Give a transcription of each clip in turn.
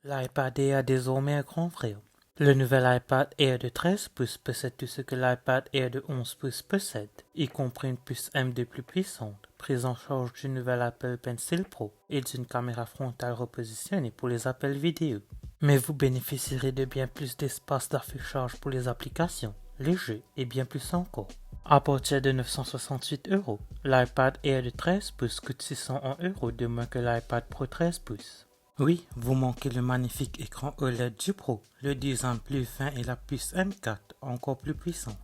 L'iPad Air a désormais un grand frère. Le nouvel iPad Air de 13 pouces possède tout ce que l'iPad Air de 11 pouces possède, y compris une puce M2 plus puissante, prise en charge du nouvel Apple Pencil Pro et d'une caméra frontale repositionnée pour les appels vidéo. Mais vous bénéficierez de bien plus d'espace d'affichage pour les applications, les jeux et bien plus encore. À partir de 968 €, l'iPad Air de 13 pouces coûte 601 € de moins que l'iPad Pro 13 pouces. Oui, vous manquez le magnifique écran OLED du Pro, le design plus fin et la puce M4 encore plus puissante.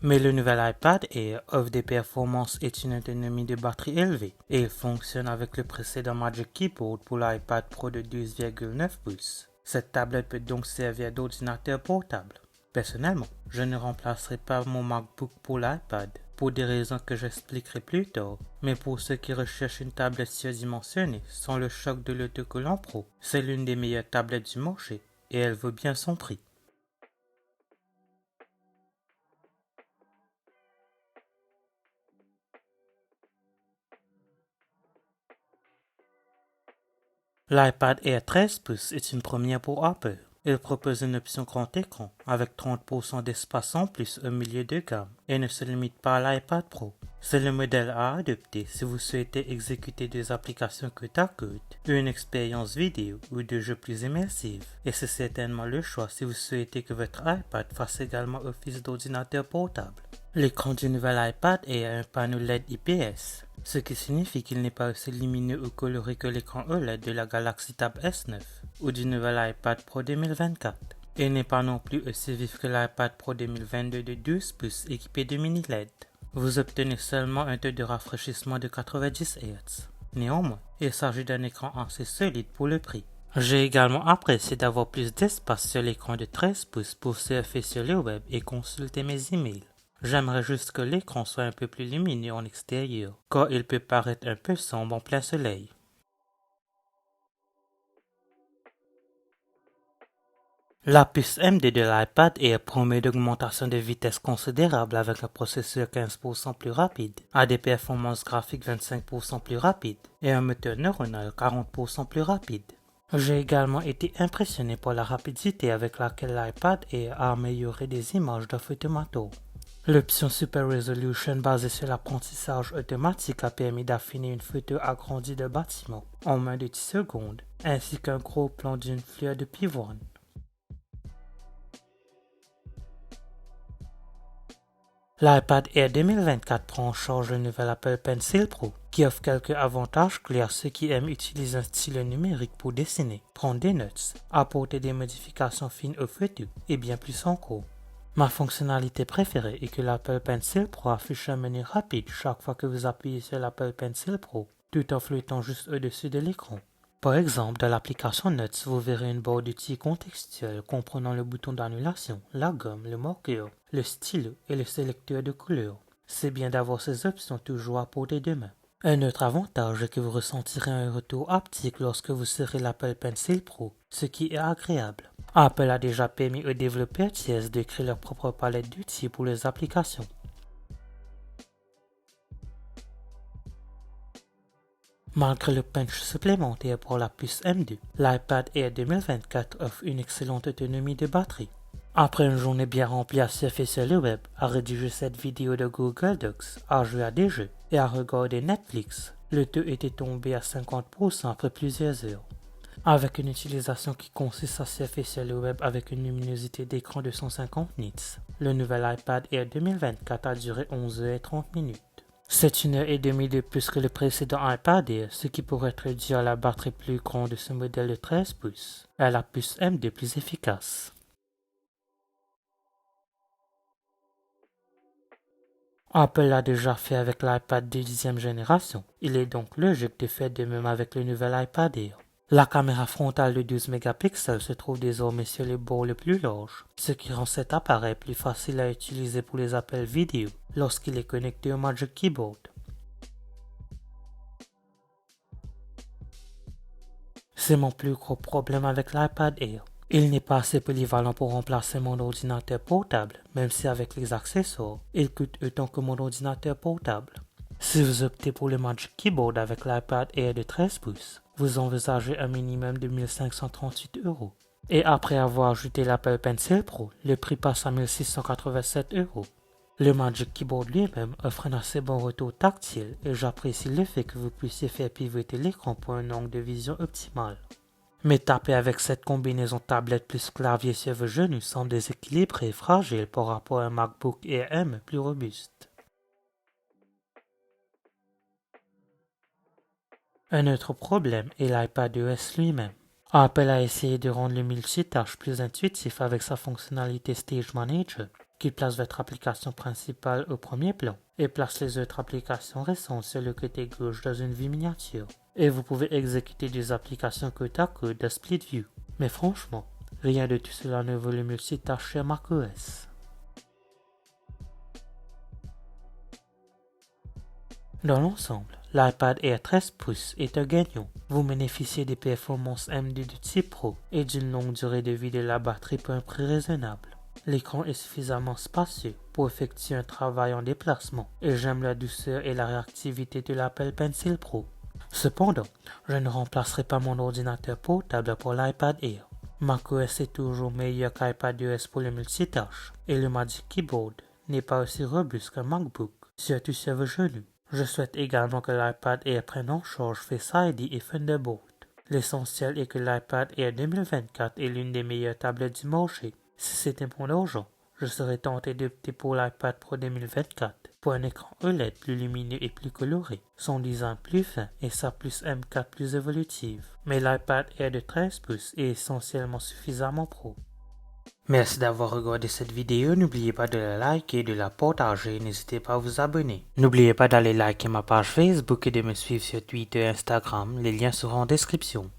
Mais le nouvel iPad Air offre des performances et une autonomie de batterie élevée, et il fonctionne avec le précédent Magic Keyboard pour l'iPad Pro de 12,9 pouces. Cette tablette peut donc servir d'ordinateur portable. Personnellement, je ne remplacerai pas mon MacBook pour l'iPad, pour des raisons que j'expliquerai plus tard, mais pour ceux qui recherchent une tablette surdimensionnée sans le choc de l'autocollant Pro, c'est l'une des meilleures tablettes du marché, et elle vaut bien son prix. L'iPad Air 13 pouces est une première pour Apple. Il propose une option grand écran avec 30% d'espace en plus au milieu de gamme et ne se limite pas à l'iPad Pro. C'est le modèle à adopter si vous souhaitez exécuter des applications côte à côte, une expérience vidéo ou de jeux plus immersifs. Et c'est certainement le choix si vous souhaitez que votre iPad fasse également office d'ordinateur portable. L'écran du nouvel iPad est un panneau LED IPS, ce qui signifie qu'il n'est pas aussi lumineux ou coloré que l'écran OLED de la Galaxy Tab S9 ou du nouvel iPad Pro 2024. Et n'est pas non plus aussi vif que l'iPad Pro 2022 de 12 pouces équipé de mini LED. Vous obtenez seulement un taux de rafraîchissement de 90 Hz. Néanmoins, il s'agit d'un écran assez solide pour le prix. J'ai également apprécié d'avoir plus d'espace sur l'écran de 13 pouces pour surfer sur le web et consulter mes emails. J'aimerais juste que l'écran soit un peu plus lumineux en extérieur, car il peut paraître un peu sombre en plein soleil. La puce M2 de l'iPad Air promet une augmentation de vitesse considérable avec un processeur 15% plus rapide, à des performances graphiques 25% plus rapides et un moteur neuronal 40% plus rapide. J'ai également été impressionné par la rapidité avec laquelle l'iPad Air a amélioré des images de photomato. L'option Super Resolution basée sur l'apprentissage automatique a permis d'affiner une photo agrandie de bâtiment en moins de 10 secondes, ainsi qu'un gros plan d'une fleur de pivoine. L'iPad Air 2024 prend en charge le nouvel Apple Pencil Pro, qui offre quelques avantages clés à ceux qui aiment utiliser un stylet numérique pour dessiner, prendre des notes, apporter des modifications fines aux photos et bien plus encore. Ma fonctionnalité préférée est que l'Apple Pencil Pro affiche un menu rapide chaque fois que vous appuyez sur l'Apple Pencil Pro, tout en flottant juste au-dessus de l'écran. Par exemple, dans l'application Notes, vous verrez une barre d'outils contextuelle comprenant le bouton d'annulation, la gomme, le marqueur, le stylo et le sélecteur de couleurs. C'est bien d'avoir ces options toujours à portée de main. Un autre avantage est que vous ressentirez un retour haptique lorsque vous serrez l'Apple Pencil Pro, ce qui est agréable. Apple a déjà permis aux développeurs tiers de créer leur propre palette d'outils pour les applications. Malgré le punch supplémentaire pour la puce M2, l'iPad Air 2024 offre une excellente autonomie de batterie. Après une journée bien remplie à surfer sur le web, à rédiger cette vidéo de Google Docs, à jouer à des jeux et à regarder Netflix, le taux était tombé à 50% après plusieurs heures. Avec une utilisation qui consiste à surfer sur le web avec une luminosité d'écran de 150 nits, le nouvel iPad Air 2024 a duré 11 h 30 minutes. C'est 1 h 30 de plus que le précédent iPad Air, ce qui pourrait être dû à la batterie plus grande de ce modèle de 13 pouces et à la puce M2 plus efficace. Apple l'a déjà fait avec l'iPad de 10e génération, il est donc logique de faire de même avec le nouvel iPad Air. La caméra frontale de 12 mégapixels se trouve désormais sur le bord le plus large, ce qui rend cet appareil plus facile à utiliser pour les appels vidéo lorsqu'il est connecté au Magic Keyboard. C'est mon plus gros problème avec l'iPad Air. Il n'est pas assez polyvalent pour remplacer mon ordinateur portable, même si avec les accessoires, il coûte autant que mon ordinateur portable. Si vous optez pour le Magic Keyboard avec l'iPad Air de 13 pouces, vous envisagez un minimum de 1538 €. Et après avoir ajouté l'Apple Pencil Pro, le prix passe à 1687 €. Le Magic Keyboard lui-même offre un assez bon retour tactile et j'apprécie le fait que vous puissiez faire pivoter l'écran pour un angle de vision optimal. Mais taper avec cette combinaison tablette plus clavier sur vos genoux semble déséquilibré et fragile par rapport à un MacBook Air M plus robuste. Un autre problème est l'iPadOS lui-même. Apple a essayé de rendre le multitâche plus intuitif avec sa fonctionnalité Stage Manager, qui place votre application principale au premier plan et place les autres applications récentes sur le côté gauche dans une vue miniature. Et vous pouvez exécuter des applications côte à côte de Split View. Mais franchement, rien de tout cela ne vaut le multitâche chez macOS. Dans l'ensemble, l'iPad Air 13 pouces est un gagnant. Vous bénéficiez des performances M2 de type Pro et d'une longue durée de vie de la batterie pour un prix raisonnable. L'écran est suffisamment spacieux pour effectuer un travail en déplacement et j'aime la douceur et la réactivité de l'Apple Pencil Pro. Cependant, je ne remplacerai pas mon ordinateur portable pour l'iPad Air. macOS est toujours meilleur qu'iPadOS pour le multitâche et le Magic Keyboard n'est pas aussi robuste qu'un MacBook, surtout sur vos genoux. Je souhaite également que l'iPad Air prenne en charge Face ID et Thunderbolt. L'essentiel est que l'iPad Air 2024 est l'une des meilleures tablettes du marché. Si c'était mon argent, je serais tenté d'opter pour l'iPad Pro 2024 pour un écran OLED plus lumineux et plus coloré, son design plus fin et sa puce M4 plus évolutive. Mais l'iPad Air de 13 pouces est essentiellement suffisamment pro. Merci d'avoir regardé cette vidéo, n'oubliez pas de la liker et de la partager, n'hésitez pas à vous abonner. N'oubliez pas d'aller liker ma page Facebook et de me suivre sur Twitter et Instagram, les liens seront en description.